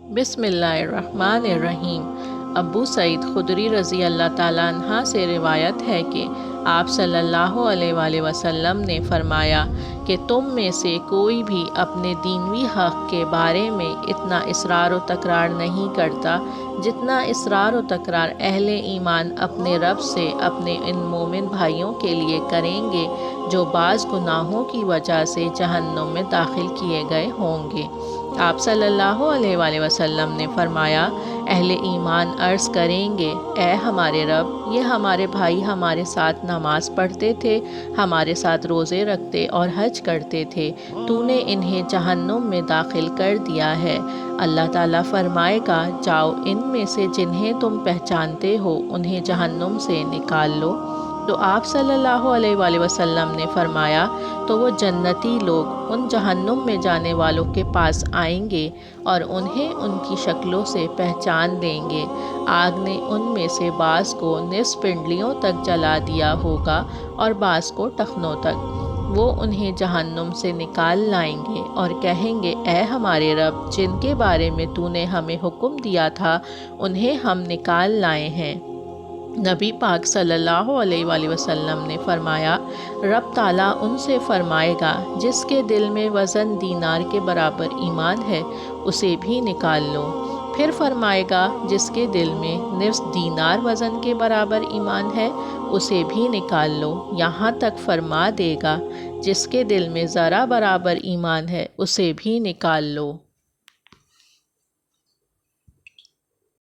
بسم اللہ الرحمن الرحیم۔ ابو سعید خدری رضی اللہ تعالیٰ عنہ سے روایت ہے کہ آپ صلی اللہ علیہ وآلہ وسلم نے فرمایا کہ تم میں سے کوئی بھی اپنے دینوی حق کے بارے میں اتنا اصرار و تکرار نہیں کرتا جتنا اصرار و تکرار اہل ایمان اپنے رب سے اپنے ان مومن بھائیوں کے لیے کریں گے جو بعض گناہوں کی وجہ سے جہنم میں داخل کیے گئے ہوں گے۔ آپ صلی اللہ علیہ وآلہ وسلم نے فرمایا، اہل ایمان عرض کریں گے، اے ہمارے رب، یہ ہمارے بھائی ہمارے ساتھ نماز پڑھتے تھے، ہمارے ساتھ روزے رکھتے اور حج کرتے تھے، تو نے انہیں جہنم میں داخل کر دیا ہے۔ اللہ تعالیٰ فرمائے گا، جاؤ ان میں سے جنہیں تم پہچانتے ہو انہیں جہنم سے نکال لو۔ تو آپ صلی اللہ علیہ وآلہ وسلم نے فرمایا، تو وہ جنتی لوگ ان جہنم میں جانے والوں کے پاس آئیں گے اور انہیں ان کی شکلوں سے پہچان لیں گے۔ آگ نے ان میں سے بعض کو نصف پنڈلیوں تک جلا دیا ہوگا اور بعض کو ٹخنوں تک۔ وہ انہیں جہنم سے نکال لائیں گے اور کہیں گے، اے ہمارے رب، جن کے بارے میں تو نے ہمیں حکم دیا تھا انہیں ہم نکال لائے ہیں۔ نبی پاک صلی اللہ علیہ وآلہ وسلم نے فرمایا، رب تعالیٰ ان سے فرمائے گا، جس کے دل میں وزن دینار کے برابر ایمان ہے اسے بھی نکال لو۔ پھر فرمائے گا، جس کے دل میں نصف دینار وزن کے برابر ایمان ہے اسے بھی نکال لو، یہاں تک فرما دے گا، جس کے دل میں ذرہ برابر ایمان ہے اسے بھی نکال لو۔